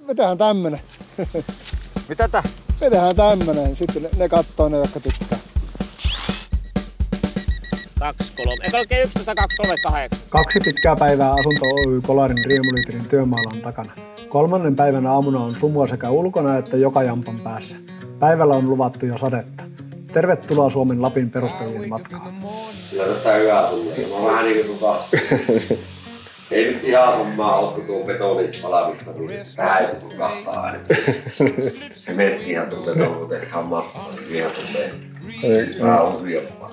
Vetähän tämmönen. Mitä tää? Vetähän tämmönen. Sitten ne kattoo ne, jotka tykkää. 2, 3. Eikö oikein 11, 2, 3, 8? 2 pitkää päivää Asunto Oy Kolarin Riemulitrin työmaalla on takana. 3. päivän aamuna on sumua sekä ulkona että joka jampan päässä. Päivällä on luvattu jo sadetta. Tervetuloa Suomen Lapin perustajien matkaan. Kyllä tästä hyvää tulee. Mä oon vähän niinku ei nyt ihan hommaa ole, kun tuo betoni palavista, niin tähän ei tullut kahtaa aina. Se merkkihän tuntetaan, kun tehdään massasta, niin siihen tulee vähän useampaa.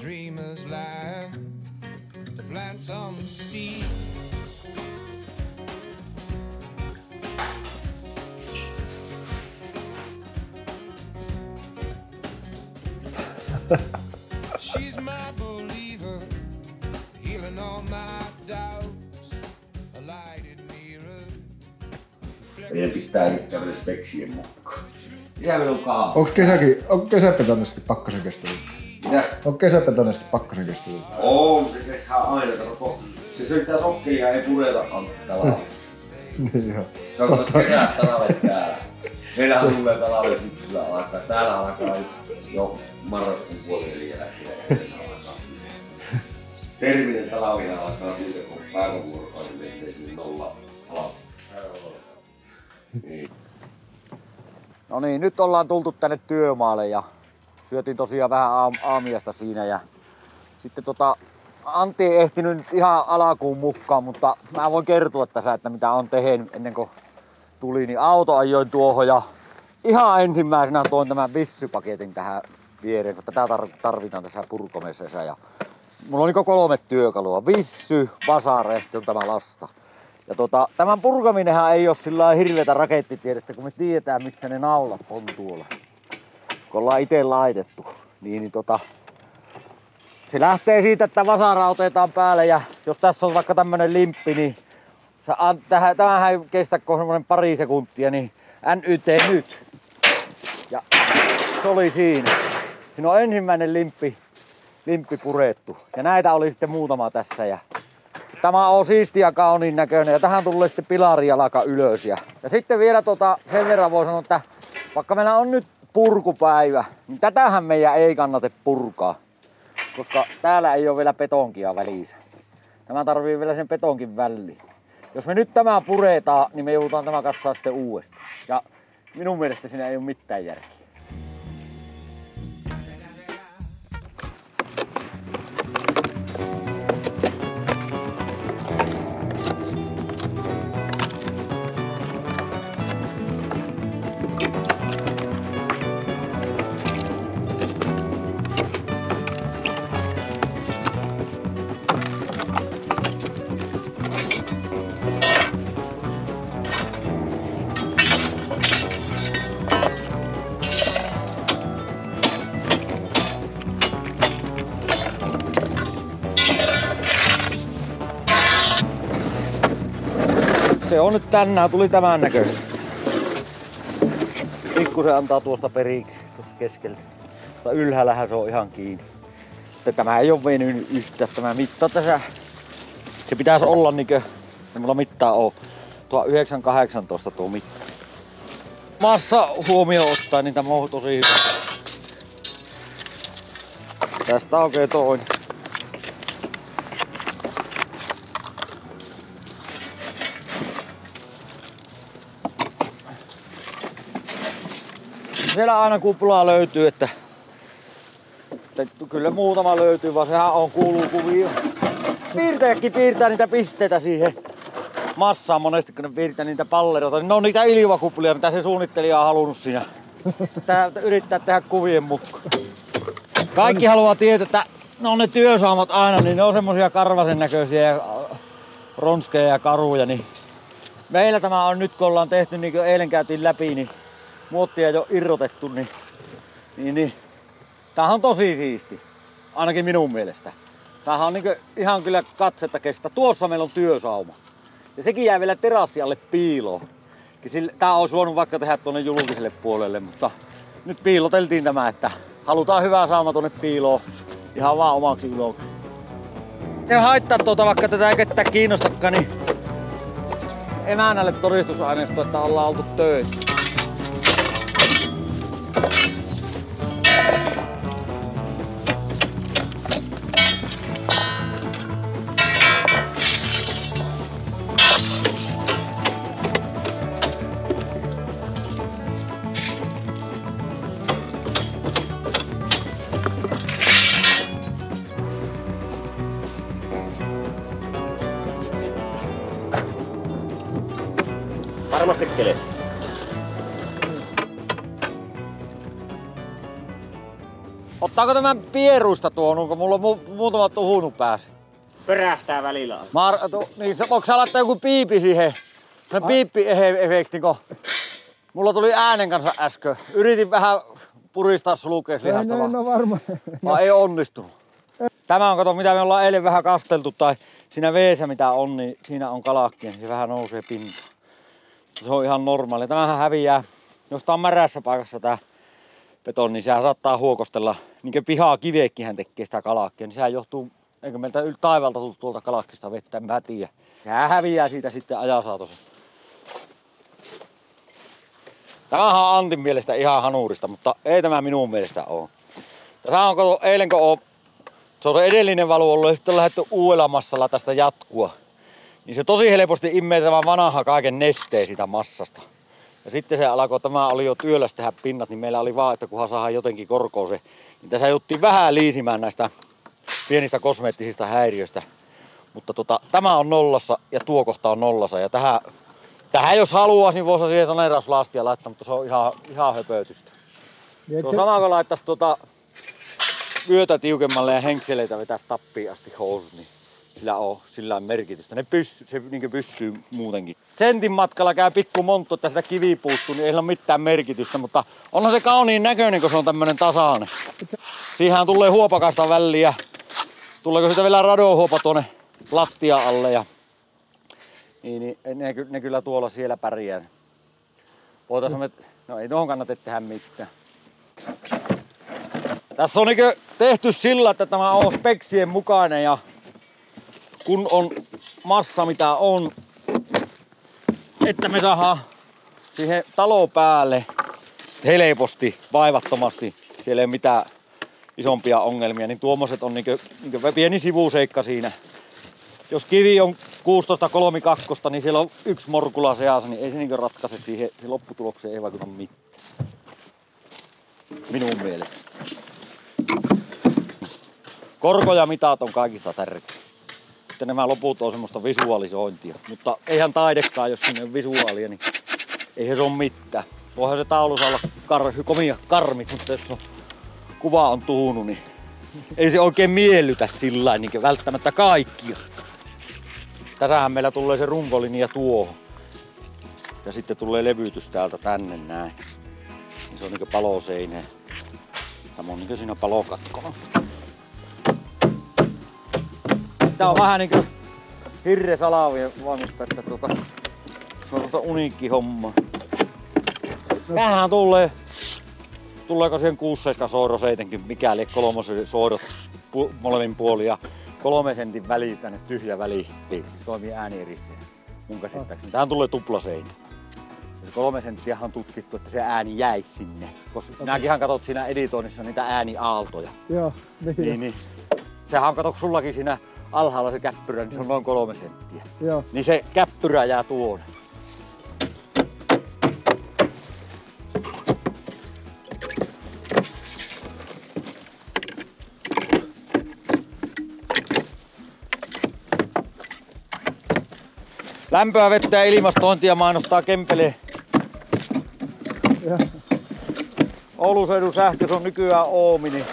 She's my believer, healing all my doubts. A lighted mirror. Meidän pitää nyt käydä speksien mukaan. Mitä meillä on kaava? Onko kesäbetonisesti pakkasen kestävyyttä? Mitä? Onko kesäbetonisesti pakkasen kestävyyttä? On, se tehdään aina, kato. Se syöttää sokkelia ja ei pureta talvella. Niin joo. Se on kesät talvet täällä. Meillähän tulee talven syksyllä alkaa. Täällä alkaa jo marraskuun puolelle jälkeen. Terminen talvihan alkaa siitä, kun päivävuorokauden menee sinne 0 alapuolella. Niin. No niin, nyt ollaan tultu tänne työmaalle ja syötiin tosiaan vähän aamiaista siinä ja sitten Antti ei ehtinyt nyt ihan alkuun mukaan, mutta mä voin kertoa tässä, että mitä on tehnyt ennen kuin tuli, niin auto ajoin tuohon ja ihan ensimmäisenä toin tämän vissypaketin tähän viereen, kun tätä tarvitaan tässä purkomessassa ja mulla on 3 työkalua, vissy, vasara ja sitten on tämä lasta. Ja tämän purkaminenhan ei ole sillä hirveätä rakettitiedettä, kun me tiedetään missä ne naulat on tuolla. Kun ollaan itse laitettu. Se lähtee siitä, että vasara otetaan päälle ja jos tässä on vaikka tämmönen limppi, niin tämähän ei kestä kuin semmonen pari sekuntia, niin NYT nyt. Ja se oli siinä. Siinä on ensimmäinen limppi purettu. Ja näitä oli sitten muutama tässä. Ja tämä on siisti ja kauniin näköinen ja tähän tulee sitten pilarijalaka ylös. Ja sitten vielä sen verran voi sanoa, että vaikka meillä on nyt purkupäivä, niin tätähän meidän ei kannata purkaa. Koska täällä ei ole vielä betonkia välissä. Tämä tarvii vielä sen betonkin väliin. Jos me nyt tämä puretaan, niin me joudutaan tämä kassaa sitten uudestaan. Ja minun mielestä siinä ei ole mitään järkeä. Se on nyt tänään, tuli tämän näköistä. Pikkusen antaa tuosta periksi, tuosta keskeltä. Mutta ylhäällähän se on ihan kiinni. Mutta tämä ei ole venynyt yhtään, tämä mitta tässä. Se pitäisi olla niinkö, ei mulla mittaa oo, tuo 918 tuo mitta. Massa huomioon ottaa, niin tämä on tosi hyvä. Tästä on oikein toinen. Siellä aina kuplaa löytyy, että kyllä muutama löytyy, vaan sehän on kuuluu kuvio. Piirtäjätkin piirtää niitä pisteitä siihen massaan monesti, kun ne piirtää niitä palleroita. Ne on niitä ilmakuplia, mitä se suunnittelija on halunnut siinä. Yrittää tehdä kuvien mukaan. Kaikki haluaa tietää, että ne on ne työsaamat aina, niin ne on semmosia karvasen näköisiä ja ronskeja ja karuja. Niin meillä tämä on nyt, kun ollaan tehty, niin kuin eilen käytiin läpi, niin muottia jo irrotettu, niin tämähän on tosi siisti. Ainakin minun mielestä. Tämähän on ihan kyllä katsetta kestä. Tuossa meillä on työsauma. Ja sekin jää vielä terassi alle piiloon. Tää olisi voinut vaikka tehdä tuonne julkiselle puolelle, mutta nyt piiloteltiin tämä, että halutaan hyvää sauma tuonne piiloon. Ihan vaan omaksi iloksi. Ei haittaa vaikka tätä ei ketään kiinnostakaan, niin emännälle todistusaineisto, että ollaan oltu töissä. Varmasti kele. Ottaako tämän pieruista tuon, onko mulla muutamat uhunut päässä? Pörähtää välillä. Niin, voiko sä laittaa joku piipi siihen? Se piippi-efekti, kun mulla tuli äänen kanssa äsken. Yritin vähän puristaa sulkeeslihasta, vaan ei onnistunut. Tämä on, kato, mitä me ollaan eilen vähän kasteltu, tai siinä veessä mitä on, niin siinä on kalakkia, niin se vähän nousee pintaan. Se on ihan normaali. Tämähän häviää, jos tää on märässä paikassa tää betoni, niin sehän saattaa huokostella, niin kuin pihaa kiveekkihän tekee sitä kalakkia, niin sehän johtuu, eikö meiltä taivaalta tullut tuolta kalakkista vettä, en mä tiedä. Sehän häviää siitä sitten ajansaatossa. Tämähän on Antin mielestä ihan hanurista, mutta ei tämä minun mielestä ole. Tässä on, kato, eilen kun se on se edellinen valu ollut ja sitten on lähdetty uudella massalla tästä jatkua. Niin se tosi helposti immee tämän vanha kaiken nesteen siitä massasta. Ja sitten se alkoi, tämä oli jo työläs tehdä pinnat, niin meillä oli vaan, että kunhan saadaan jotenkin korkoon se. Niin tässä jouttiin vähän liisimään näistä pienistä kosmeettisista häiriöistä. Mutta tämä on nollassa ja tuo kohta on nollassa. Ja tähän jos haluaisi, niin voisi siihen saneerauslastia laittaa, mutta se on ihan höpötystä. Se on sama kuin laittaisi vyötä tiukemmalle ja henkseleitä vetäisi tappiin asti housut, niin sillä on merkitystä. Se niin pysyy muutenkin. Sentin matkalla käy pikku monttu, että sitä kivi puuttuu, niin ei ole mitään merkitystä, mutta onhan se kauniin näköinen, kun se on tämmönen tasainen. Siihenhän tulee huopakasta väliä. Tuleeko sitä vielä radonhuopa tuonne lattia alle ja niin ne kyllä tuolla siellä pärjää. No ei tuohon kannata tehdä mitään. Tässä on tehty sillä, että tämä on speksien mukainen ja kun on massa mitä on, että me saadaan siihen talo päälle helposti, vaivattomasti, siellä ei ole mitään isompia ongelmia, niin tuommoiset on niinkö pieni sivuseikka siinä. Jos kivi on 16.32, niin siellä on yksi morkula seassa, niin ei se niinkö ratkaise siihen lopputulokseen, ei vaikuta mitään. Minun mielestä. Korko ja mitat on kaikista tärkeä. Sitten nämä loput on semmoista visualisointia. Mutta eihän taidekaan, jos sinne on visuaalia, niin eihän se ole mitään. Voihan se taulussa olla komia karmit, mutta jos kuva on tuhunut, niin ei se oikein miellytä sillain niin välttämättä kaikkia. Tässähän meillä tulee se runkolinja tuohon. Ja sitten tulee levytys täältä tänne näin. Niin se on niin paloseinä. Tämä on niin siinä palokatkona. Tää on vähän niinku hirre salavien vangista, että se on uniikki homma. Tämähän tuleeko siihen 6-7 soiro 70, mikäli 3 soirot molemmin puolin ja 3 sentin väliin tänne tyhjä välipiiri. Se toimii äänieristäjänä mun käsittääkseni. Tähän tulee tuplaseinä. Ja 3 senttiä on tutkittu, että se ääni jäisi sinne. Koska minäkinhän katsot siinä editoinnissa niitä ääniaaltoja. Joo, niin. Sehän katsot sullakin siinä alhaalla se käppyrä, niin se on noin 3 senttiä. Joo. Niin se käppyrä jää tuonne. Lämpöä, vettä ja ilmastointia mainostaa Kempele. Oulun seudun sähkö, se on nykyään Oomi. Niin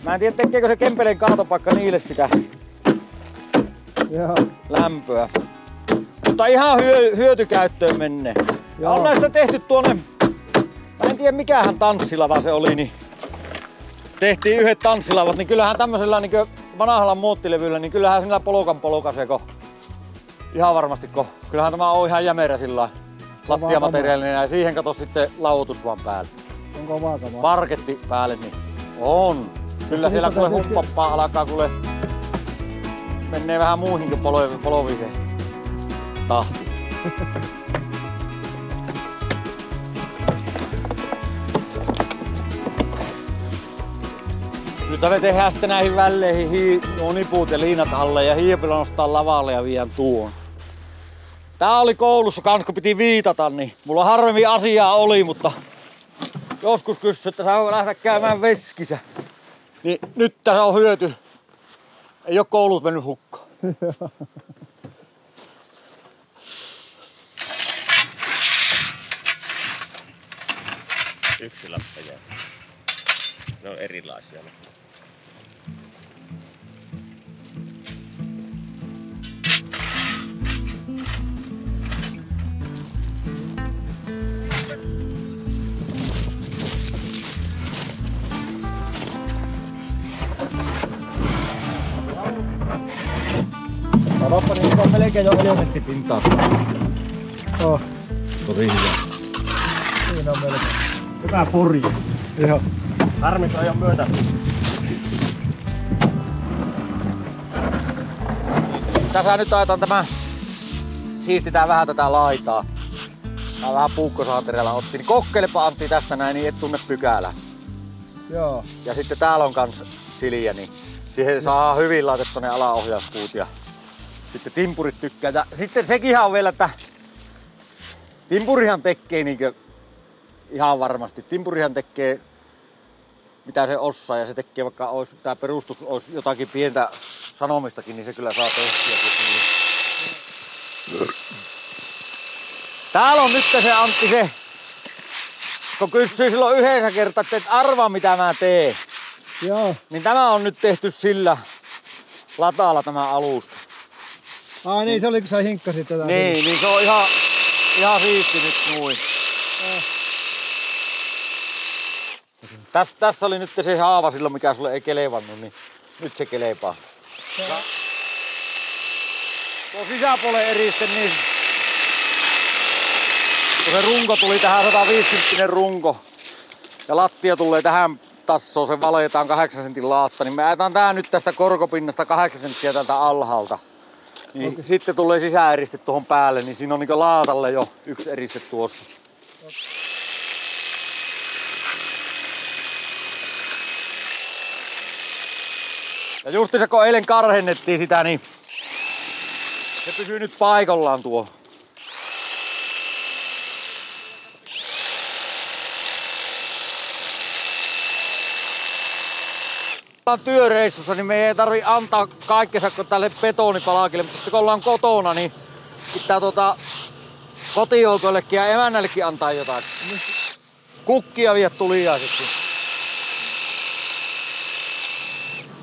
mä en tiedä, tekeekö se Kempeleen kaatopaikka niille sitä lämpöä. Mutta ihan hyötykäyttöön menee. Ja on näistä tehty tuonne, mä en tiedä mikähän tanssilava se oli, niin tehtiin yhdet tanssilavat, niin kyllähän tämmöisellä niin vanhalla muottilevyllä, niin kyllähän sillä polokaseko. Ihan varmasti, kyllähän tämä on ihan jämerä sillä lattiamateriaalinen ja siihen kato sitten lauotus vaan päälle. On kovaa kamaa. Parketti päälle, niin on. Kyllä siellä kuule huppappaa alkaa kuule menee vähän muuhinkin poloviseen. tahti. Nyt me tehdään sitten näihin väleihin niput ja liinat alle ja hiipillä nostaa lavalle ja vien tuon. Tää oli koulussa kans, kun piti viitata, niin mulla harvemmin asiaa oli, mutta joskus kysyi, että saanko lähteä käymään veskissä. Niin nyt tässä on hyöty. Ei oo koulut mennyt hukkaan. Yksi lappeja. Ne on erilaisia. Katoppa, niin on melkein jo elementtipintaa. Oh, Tosi hyvä. siinä on melkein. Hyvä purje. Joo. Harmi, kun ei oo myötä. Tässä nyt ajetaan tämä, siistitään vähän tätä laitaa. Tää vähän puukkosaatereella otti. Niin kokeilepa Antti tästä näin, niin et tunne pykälää. Joo. Ja sitten täällä on kans siliä, niin siihen saa hyvin laitettua ne alaohjauspuut ja sitten timpurit tykkää. Ja sitten sekin on vielä, että timpurihan tekee niinkö ihan varmasti. Timpurihan tekee mitä se osaa ja se tekee vaikka olisi, tää perustus olisi jotakin pientä sanomistakin, niin se kyllä saa tehtyä. Täällä on nyt se Antti se, kun kysyi silloin yhdessä kertaa, että et arvaa mitä mä teen. Joo. Niin tämä on nyt tehty sillä lataalla tämä alusta. Ai niin, se oli kun sä hinkkasit tätä. Niin se on ihan siisti nyt noin. Tässä oli nyt se haava silloin, mikä sulle ei kelevannut, niin nyt se kelepaa. Tuo sisäpuolen eriste, niin kun se runko tuli tähän 150 runko ja lattia tulee tähän tassoon, se valetaan 8 sentin laatta, niin me ajetaan tää nyt tästä korkopinnasta 8 senttiä tältä alhaalta. Niin okay. Sitten tulee sisäeriste tuohon päälle, niin siinä on niinku laatalle jo yksi eriste tuossa. Okay. Ja justiinsa kun eilen karhennettiin sitä, niin se pysyy nyt paikallaan tuo. Ollaan työreissussa, niin me ei tarvi antaa kaikkensa tälle betonipalakille, mutta kun ollaan kotona, niin pitää kotijoukoillekin ja emännällekin antaa jotain. Kukkia vie tuliaiseksi.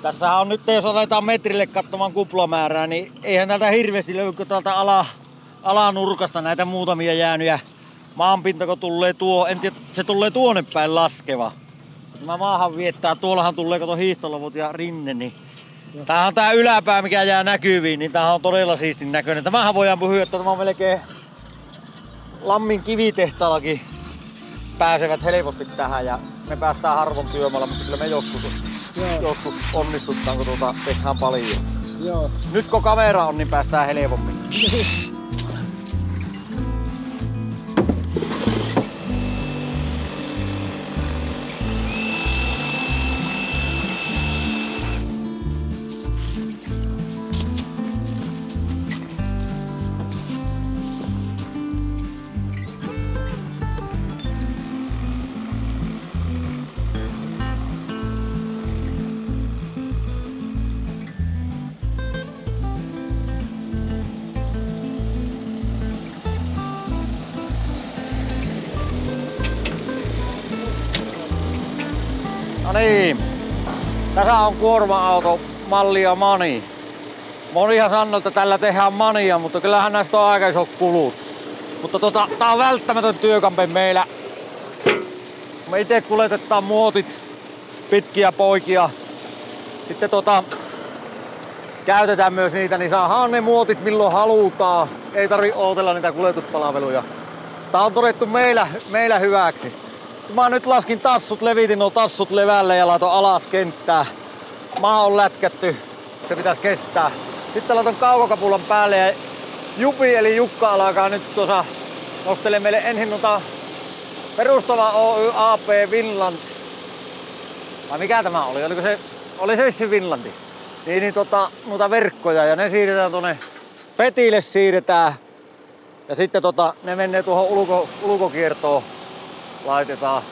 Tässähän on nyt, jos otetaan metrille katsomaan kuplamäärää, niin eihän täältä hirveästi löydy, kun täältä alanurkasta näitä muutamia jäänyt. Maanpinta kun tulee en tiedä, se tulee tuonne päin laskeva. Tämä maahan viettää, tuollahan tulee kato hiihtolavut ja rinne, niin tämähän on tää yläpää, mikä jää näkyviin, niin tämähän on todella siistin näköinen. Tämähän voidaan puhua, että tämä on melkein Lammin kivitehtaallakin pääsevät helposti tähän ja me päästään harvoin työmaalla, mutta kyllä me joskus onnistutaan, kun tehdään paljon. Joo. Nyt kun kamera on, niin päästään helpommin. No niin, tässä on kuorma-auto mallia Mani. Monihan sanoo, että tällä tehdään mania, mutta kyllähän näistä on aika isot kulut. Mutta tää on välttämätön työkampe meillä. Me itse kuljetetaan muotit, pitkiä poikia. Sitten käytetään myös niitä, niin saadaan ne muotit milloin halutaan. Ei tarvi ootella niitä kuljetuspalveluja. Tää on todettu meillä hyväksi. Sitten mä nyt laskin levitin nuo tassut levälle ja laitoin alas kenttää. Maa on lätkätty, se pitäisi kestää. Sitten laitan kaukokapulan päälle ja Jupi eli Jukka alkaa nyt tuossa nostelee meille ensin perustava Oy AP Finland. Vai mikä tämä oli? Oliko se? Oli se Finlandi. Niin noita verkkoja ja ne siirretään tuonne Petille siirretään. Ja sitten ne menee tuohon ulkokiertoon. Laitetaan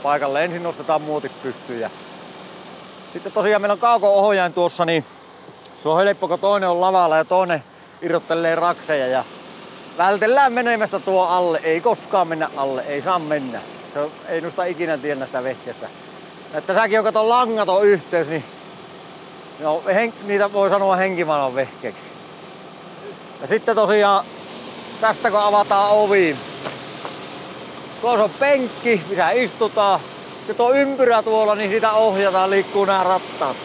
paikalle. Ensin nostetaan muotit pystyyn. Ja sitten tosiaan meillä on kauko-ohjain tuossa, niin se on helppo, kun toinen on lavalla ja toinen irrottelee rakseja. Ja vältellään menemästä tuo alle. Ei koskaan mennä alle. Ei saa mennä. Ei nosta ikinä tiedä sitä vehkeestä. Että säkin on kato langaton yhteys, niin no, niitä voi sanoa henkivalan vehkeeksi. Ja sitten tosiaan tästä kun avataan ovi. Tuossa on penkki, missä istutaan. Sitten tuo ympyrä tuolla, niin sitä ohjataan, liikkuu nämä rattaat.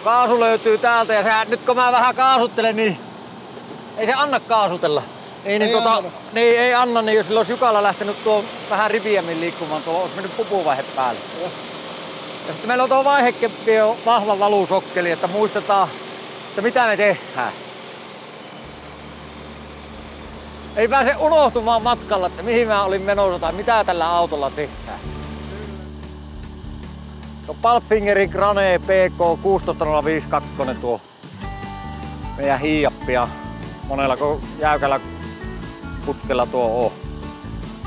Kaasu löytyy täältä ja nyt kun mä vähän kaasuttelen, niin ei se anna kaasutella. Ei anna, niin jos sillä olisi Jukalla lähtenyt tuo vähän ripiämmin liikkumaan, tuo olisi mennyt pupuvaihe päälle. Ja sitten meillä on tuo vaihekeppi on vahva valusokkeli, että muistetaan, että mitä me tehdään. Ei pääse unohtumaan matkalla, että mihin mä olin menossa tai mitä tällä autolla tehdään. Se on Palfingerin Grane PK 16052 tuo meidän hiiappi ja monella jäykällä putkella tuo on.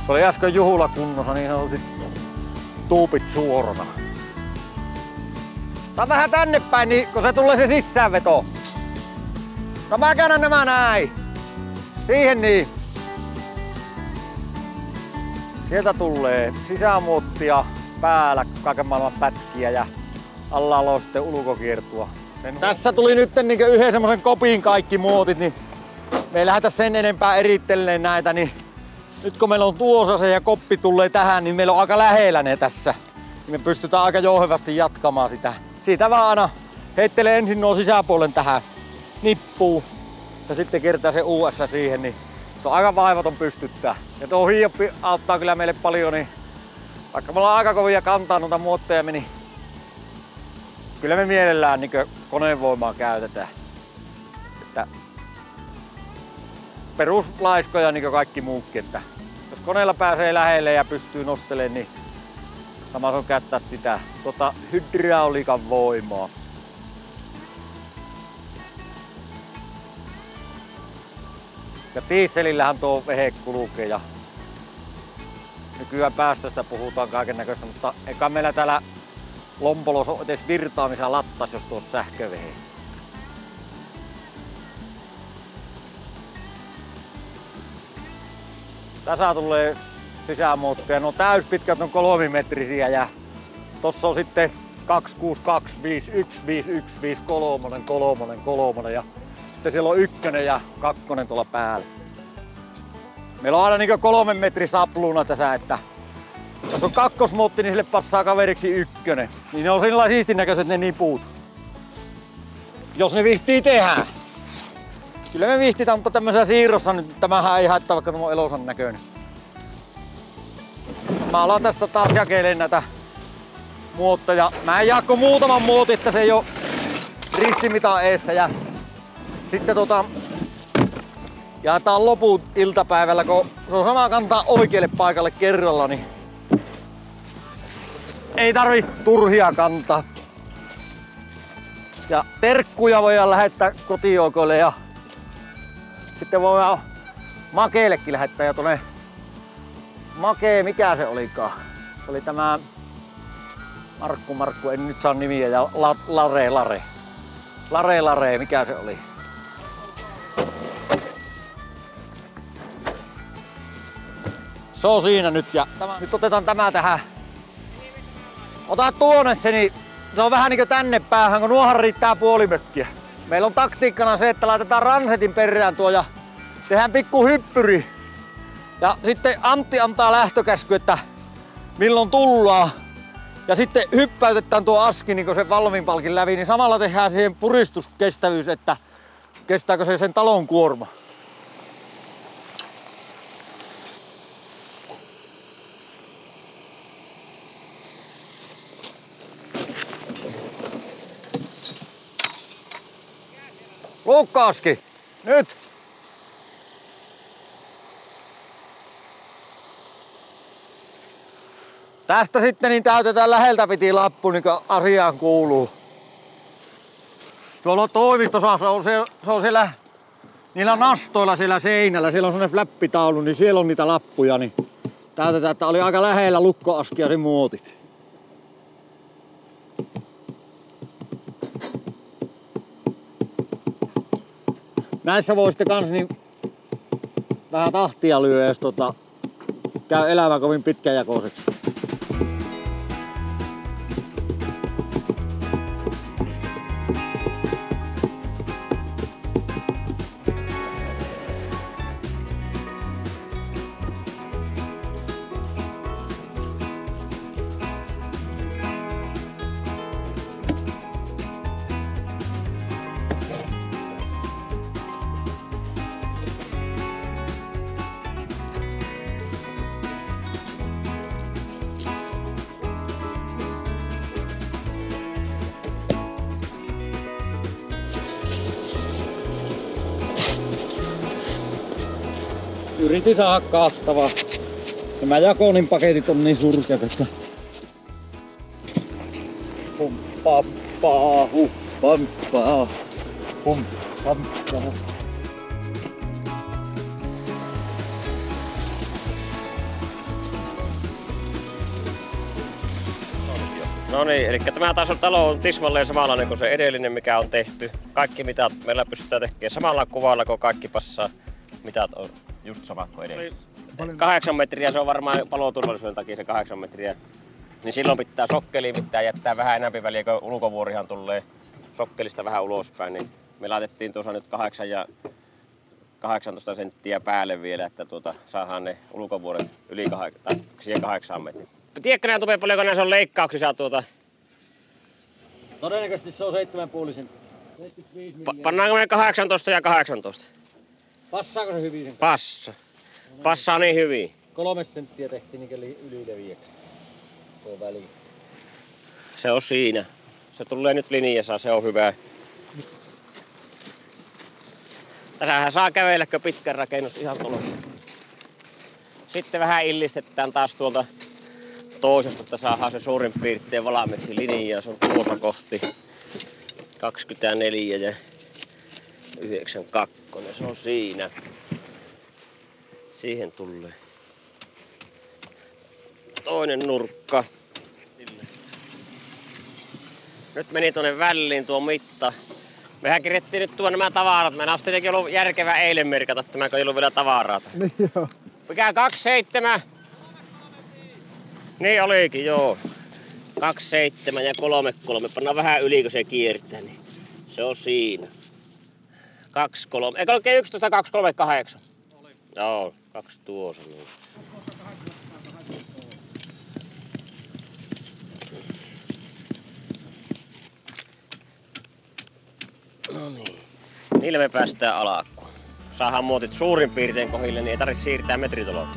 Se oli äsken Juhula kunnossa, niin se on sitten tuupit suorana. Tää on vähän tänne päin, niin kun se tulee se sisäänveto. No mä käännän nämä näin. Siihen niin. Sieltä tulee sisämuottia päällä, kaiken maailman pätkiä ja alla on sitten ulkokiertua. Tässä tuli nyt niin yhden semmosen kopin kaikki muotit, niin me ei lähdetä sen enempää erittelemään näitä. Niin nyt kun meillä on tuossa se ja koppi tulee tähän, niin meillä on aika lähellä ne tässä. Niin me pystytään aika jouhevasti jatkamaan sitä. Siitä vaan aina heittelee ensin nuo sisäpuolen tähän nippuun ja sitten kiertää se US siihen, niin se on aika vaivaton pystyttää. Ja tuo hiiappi auttaa kyllä meille paljon, niin vaikka me ollaan aika kovia kantaa noita muotteja, niin kyllä me mielellään niin konevoimaa käytetään. Että peruslaiskoja niin kuin kaikki muukin, että jos koneella pääsee lähelle ja pystyy nostelemaan, niin sama on käyttää sitä hydrauliikan voimaa. Ja dieselillähän tuo vehe kulkee ja nykyään päästöstä puhutaan kaiken näköistä, mutta eikä meillä täällä Lompolossa ole edes virtaamisen lattas, jos tuossa sähkövehe. Tässä tulee sisämuotteja, ne on täyspitkät, ne on 3-metrisiä ja tossa on sitten 262, 51, 51, 53, 3 ja sitten siellä on 1 ja 2 tuolla päällä. Meillä on aina niin 3 metrin sapluuna tässä, että jos on 2-motti, niin sille passaa kaveriksi 1. Niin ne on sillä siistin näköiset ne niput. Jos ne vihtii tehdä. Kyllä me vihtitään, mutta tämmöisessä siirrossa nyt tämähän ei haittaa, vaikka tämä on elosan näköinen. Mä alan tästä taas jakeilemaan näitä muotteja. Mä en jaakko muutaman muotin, että se ei oo ristimitan eessä. Ja sitten jaetaan loput iltapäivällä, kun se on sama kantaa oikealle paikalle kerralla, niin ei tarvi turhia kantaa. Ja terkkuja voidaan lähettää kotijoukoille ja sitten voidaan Makeellekin lähettää ja tuonne Makee, mikä se olikaan? Se oli tämä Markku, en nyt saa nimiä ja Lare, mikä se oli? Se on siinä nyt ja nyt otetaan tämä tähän. Ota tuonne se, niin se on vähän niinku tänne päähän, kun nuohan riittää puolimökkiä. Meillä on taktiikkana se, että laitetaan ransetin perään tuo ja tehdään pikku hyppyri. Ja sitten Antti antaa lähtökäsky, että milloin tullaan. Ja sitten hyppäytetään tuo aski niin sen valmiinpalkin läpi, niin samalla tehdään siihen puristuskestävyys, että kestääkö se sen talon kuorma. Lukkaaski, nyt! Tästä sitten niin täytetään läheltä piti lappu, niin kuin asiaan kuuluu. Tuolla toimistossa se on siellä niillä nastoilla siellä seinällä. Siellä on semmonen fläppitaulu, niin siellä on niitä lappuja. Niin täytetään, että oli aika lähellä lukkoaskiasin muotit. Näissä voi sitten kans niin vähän tahtia lyö, jos käy elämä kovin pitkäjakoiseksi. Yritin saada kattavaa. Nämä Jakonin paketit on niin surkeat, että humppappaa, humppappaa, humppappaa. No niin, eli tämä talo on tismalleen samanlainen kuin se edellinen, mikä on tehty. Kaikki mitat meillä pystytään tekemään samalla kuvalla, kun kaikki passaa. Mitat on just samat kuin edellinen. 8 metriä, se on varmaan paloturvallisuuden takia se 8 metriä. Niin silloin pitää sokkeliin jättää vähän enemmän väliä, kun ulkovuorihan tulee sokkelista vähän ulospäin. Niin me laitettiin tuossa nyt 8 ja 18 senttiä päälle vielä, että saadaan ne ulkovuoret yli 8 metriä. Tiedätkö näin Tupe, paljonko näissä on leikkauksissa Todennäköisesti se on 7,5 senttiä. Pannaanko me 18 ja 18? Passaako se hyvin sen? Passa. Passaa niin hyvin. 3 senttiä tehtiin niin ylileviäksi. Tuo väli. Se on siinä. Se tulee nyt linjassa, se on hyvä. Tässähän saa kävelläkö pitkä rakennus ihan tulossa. Sitten vähän illistetään taas tuolta toisesta, että saadaan se suurin piirtein valmiiksi linjaa. Se on tuossa kohti 24 ja 92. Se on siinä. Siihen tulee toinen nurkka. Nyt meni tuonne väliin tuo mitta. Mehän kirjattiin nyt tuon nämä tavarat. Meidän olisi tietenkin ollut järkevää eilen merkata, että tämä ei ollut vielä tavaraa. Niin joo. Mikä 27? Niin olikin, joo. 27 ja 33. Pannaan vähän yli, kun se kiertää, niin se on siinä. 23. Eikö oikein 11, 238? Oli. Joo, 2 tuossa. Niin. No niin. Niillä me päästään alakkuun. Saadaan muotit suurin piirtein kohille, niin ei tarvitse siirtää metritoloa.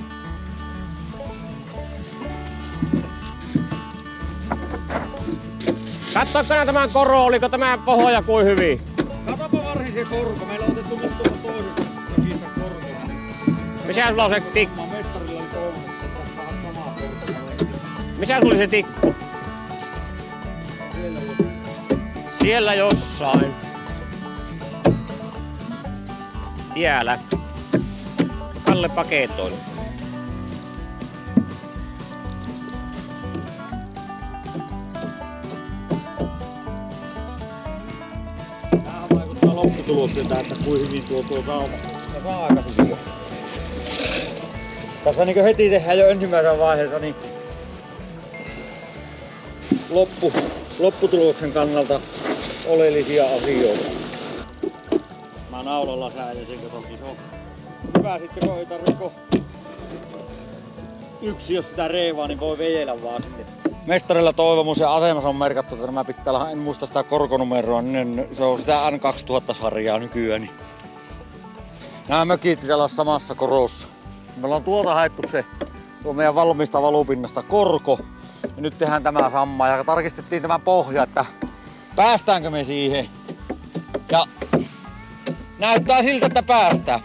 Katsokaa tämän koro, oliko tämä pohja kuin hyvin? Katsopa varsin se korko. Meillä on otettu nyt tuolta toisesta takista korko. Missä sulla on se tikku? Mestarilla oli toinen, että saadaan samaa korkoa. Missä sulla oli se tikku? Siellä jossain. Tiellä. Kalle paketoin. Tämähän vaikuttaa lopputulokselta, että kuin hyvin tuo sauma. Saa aika hyvin. Tässä niin heti tehdään jo ensimmäisessä vaiheessa niin lopputuloksen kannalta oleellisia asioita. Mä naulalla säädäsin, kun toki se on hyvä sitten, kun ei tarvitse yksi, jos sitä reivaa, niin voi veijellä vaan sinne. Mestarilla toivomus ja asemassa on merkattu, että nämä pitää olla, en muista sitä korkonumeroa, niin se on sitä N2000-sarjaa nykyään. Niin nämä mökit pitää olla samassa korossa. Me ollaan tuolta haettu se tuo meidän valmista valupinnasta korko. Ja nyt tehdään tämä sama ja tarkistettiin tämä pohja, että päästäänkö me siihen. Ja näyttää siltä, että päästään.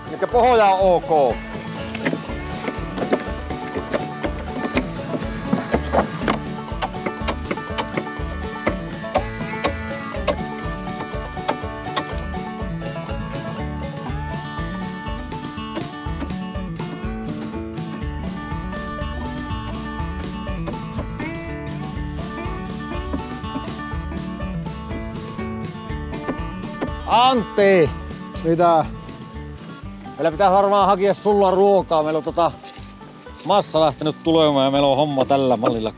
Eli pohja on ok. Antti! Mitä? Meillä pitäisi varmaan hakea sulla ruokaa. Meillä on massa lähtenyt tulemaan ja meillä on homma tällä mallilla.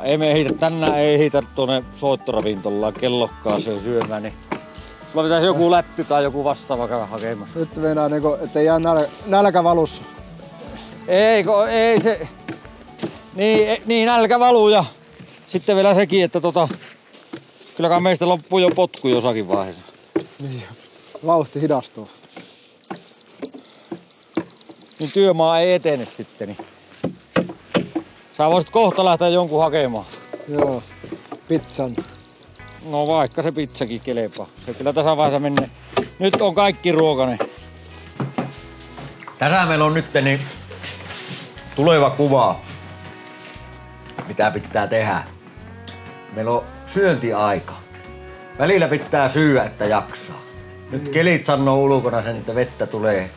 Ei me ehitä, tänään ei ehitä tuonne soittoravintolaan kellokkaaseen syömään. Niin sulla pitäisi joku lätty tai joku vastaava käydä hakemassa. Nyt meinaa niinku, ettei jää nälkä valussa. Ei se... Niin nälkä valuu ja sitten vielä sekin, että kylläkään meistä loppuu jo potku jossakin vaiheessa. Niin, vauhti hidastuu. Niin työmaa ei etene sitten. Niin. Sä voisit kohta lähteä jonkun hakemaan. Joo, pizzan. No vaikka se pizzakin kelepaa. Se kyllä tässä vaiheessa menee. Nyt on kaikki ruokainen. Tässä meillä on nyt niin tuleva kuva, mitä pitää tehdä. Meillä on syöntiaika. Välillä pitää syödä, että jaksaa. Nyt kelit sanoo ulkona sen, että vettä tulee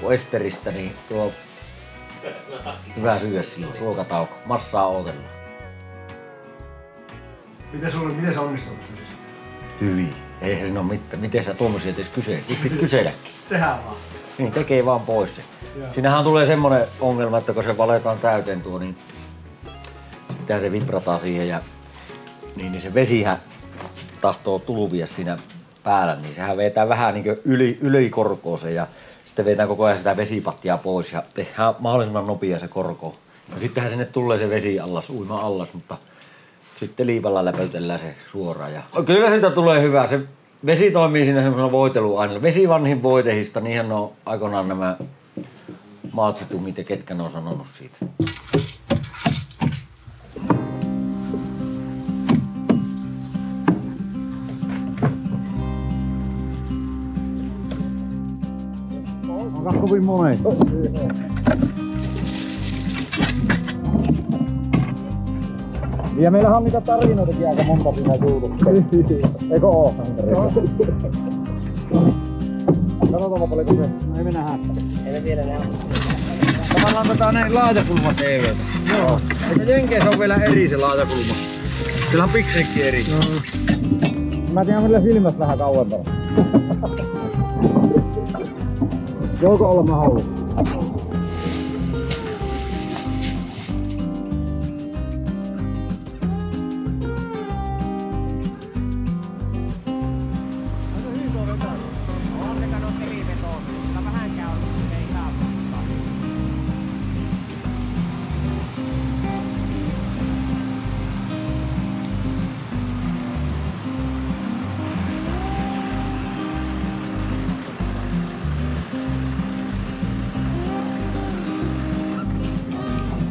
Esteristä, niin tuo hyvä syödä silloin. Ruokatauko. Massaa odotellaan. Miten se onnistuu? Hyvin. Eihän siinä ole mitään. Miten sä tuommoisia edes kyselläkin? Tehdään vaan. Niin, tekee vaan pois se. Siinähän tulee semmonen ongelma, että kun se valetaan täyteen tuo, niin pitää se vibrataan siihen ja niin se vesihän tahtoo tulvia siinä päällä, niin sehän vetää vähän niin yli korkoon ja sitten vetää koko ajan sitä vesipattia pois ja tehdään mahdollisimman nopea se korko. Ja sittenhän sinne tulee se vesi allas, uima allas, mutta sitten liipalla läpötellään se suoraan. Ja kyllä siitä tulee hyvä. Se vesi toimii siinä semmoisena voiteluaineella. Vesivanhin voitehista, niihin on aikoinaan nämä Maatsetumit ja ketkä ne on sanonut siitä. Onko kovin monen? Ja meillähän on niitä tarinoitakin aika monta siinä juutuksessa. Eikö oo? Katsotaan paljonko se. No ei me nähdä. Ei me vielä nähdä. Tavallaan tätä näin laitakulma TV:tä. Joo. Mutta Jenkeissä on vielä eri se laitakulma. Sillä on piksekin eri. No. Mä tiedän millä silmästä vähän kauempana. Voiko olla mahdollista?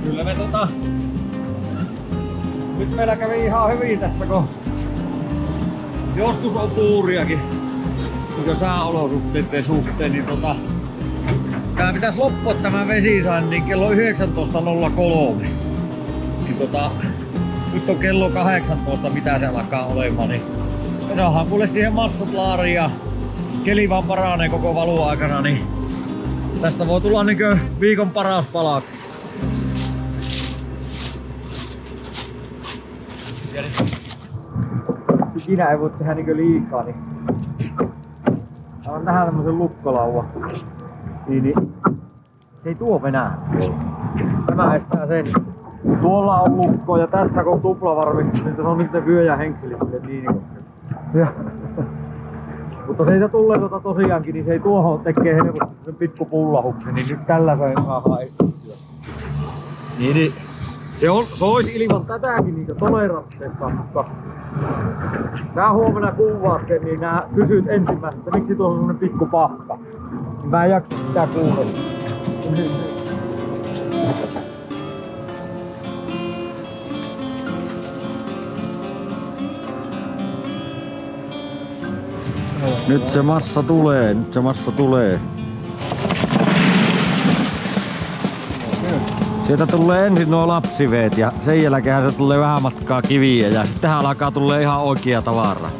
Kyllä me nyt meillä kävi ihan hyvin tässä, kun joskus on puuriakin sääolosuhteiden suhteen, niin tää pitäisi loppua tämä vesisain niin kello 19.03. Niin nyt on kello 18, mitä se alkaa olemaan, niin me saadaan kuule siihen massat laariin ja keli vaan paranee koko valuaikana, niin tästä voi tulla niinkö viikon paras pala. Ikinä ei voi tehdä niinkö liikaa, niin nähdä tämmösen lukkolauvan. Niin se ei tuo venää. Tämä estää sen. Tuolla on lukko ja tässä kun on tuplavarmistus, niin tässä on nyt ne vyö- ja henkselit niin. Mutta se ei tule tosiaankin, niin se ei tuohon tekee helposti sen pikku pullahuksen, niin nyt tällä se saadaan estettyä. Niin. Se olisi ilman tätäkin niitä toleransseista, mutta nää huomenna kuvaat sen, niin nää kysyt ensimmäisenä, että miksi tuossa on semmonen pikku pahka. Niin mä en jaksa sitä kuulla. Nyt se massa tulee. Sieltä tulee ensin nuo lapsiveet ja sen jälkeen se tulee vähän matkaa kiviä ja sitten tähän alkaa tulee ihan oikea tavara.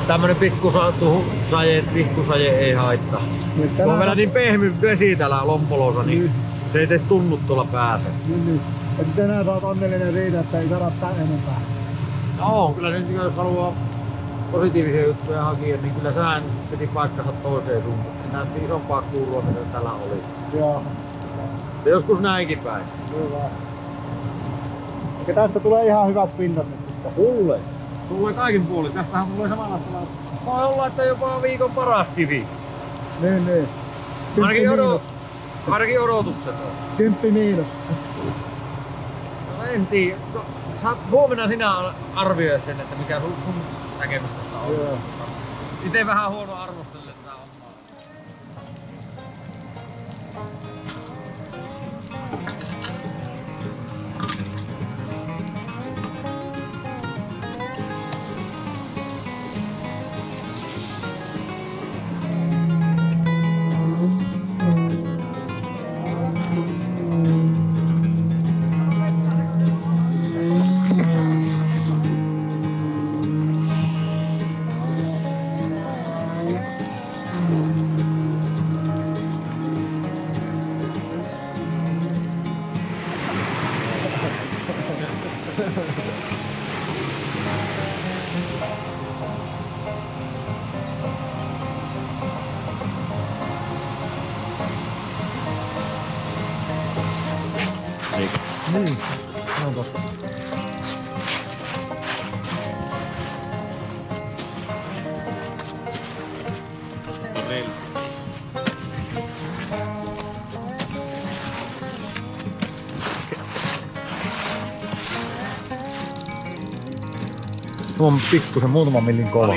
tämmönen pikkusaje ei haittaa. Se on vielä niin pehmy vesi täällä lompolossa, niin se ei edes tunnu tuolla päässä. Niin. Et tänään sä oot onnellinen siitä, että ei saada tän enempää. No, kyllä nyt jos haluaa positiivisia juttuja hakea, niin kyllä sään piti paikkansa toiseen suuntaan. Se näytti isompaa kuulua, mitä täällä oli. Joo. Ja joskus näinkin päin. Hyvä. Ja tästä tulee ihan hyvät pinnat nyt sitten. Tulee kaikin puolin. Tästähän tulee samalla tavalla. Voi olla, että jopa viikon paras kivi. Niin. Ainakin odotukset on. 10 miinus. No en tiedä. No, huomenna sinä arvioi sen, että mikä sun näkemyksestä on. Joo. Itse vähän huono arvostelle tää hommaa. Niin, on totta. Tuo on pikkusen muutaman millin kova.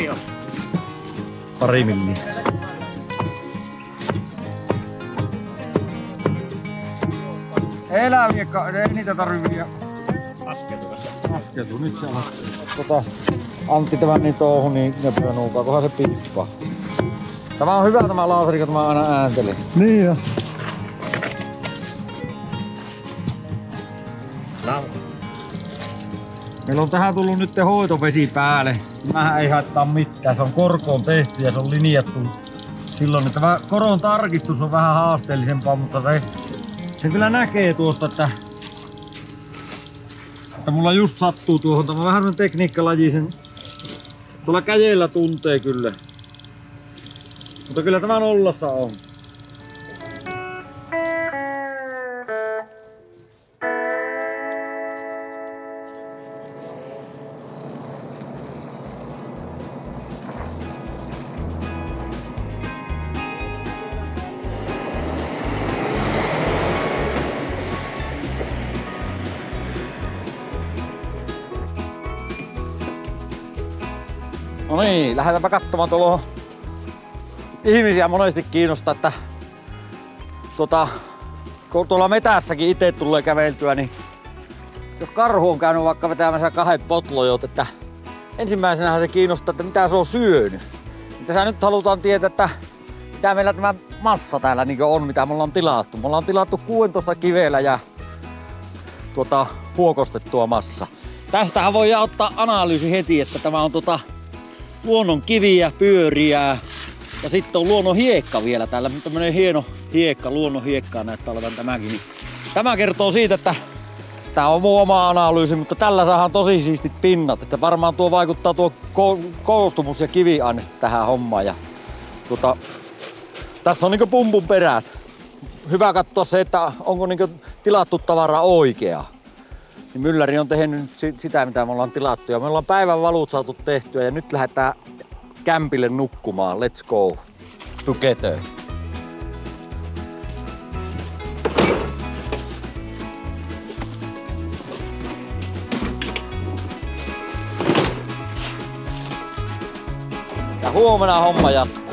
Pari milliä. Eläviä, ei niitä tarvii vielä askeltu. Nyt se on. Antti tämän niin touhu, niin nöpöä nuukaa, kunhan se piippaa. Tämä on hyvä tämä laaseri, kun mä aina ääntelen. Niin jo. Meillä on tähän tullut nyt hoitovesi päälle. Tämähän ei haittaa mitään, se on korkoon tehty ja se on linjattu silloin. Että tämä koron tarkistus on vähän haasteellisempaa, mutta se kyllä näkee tuosta, että mulla just sattuu tuohon. Tämä on vähän sellainen tekniikkalaji, sen tuolla kädellä tuntee kyllä. Mutta kyllä tämä nollassa on. No niin, lähdetäänpä katsomaan tuolla. Ihmisiä monesti kiinnostaa, että kun tuolla metässäkin itse tulee käveltyä, niin jos karhu on käynyt vaikka vetämässä 2 potlojot, että ensimmäisenähän se kiinnostaa, että mitä se on syönyt. Tässä nyt halutaan tietää, että mitä meillä tämä massa täällä niin on, mitä me ollaan tilattu. Me ollaan tilattu 16 kivellä ja huokostettua massa. Tästähän voi ottaa analyysi heti, että tämä on luonnon kiviä, pyöriä ja sitten on luonnon hiekka vielä täällä. Tämmönen hieno hiekka, luonnon hiekkaa näyttää olevan tämäkin. Tämä kertoo siitä, että tää on mun oma analyysi, mutta tällä saadaan tosi siistit pinnat. Että varmaan tuo vaikuttaa tuo koostumus ja kiviainesta tähän hommaan. Ja tässä on niinku pumpun perät. Hyvä katsoa se, että onko niinku tilattu tavara oikea. Niin mylläri on tehnyt sitä, mitä me ollaan tilattu. Ja me ollaan päivän valut saatu tehtyä ja nyt lähdetään kämpille nukkumaan. Let's go together. Ja huomenna homma jatkuu.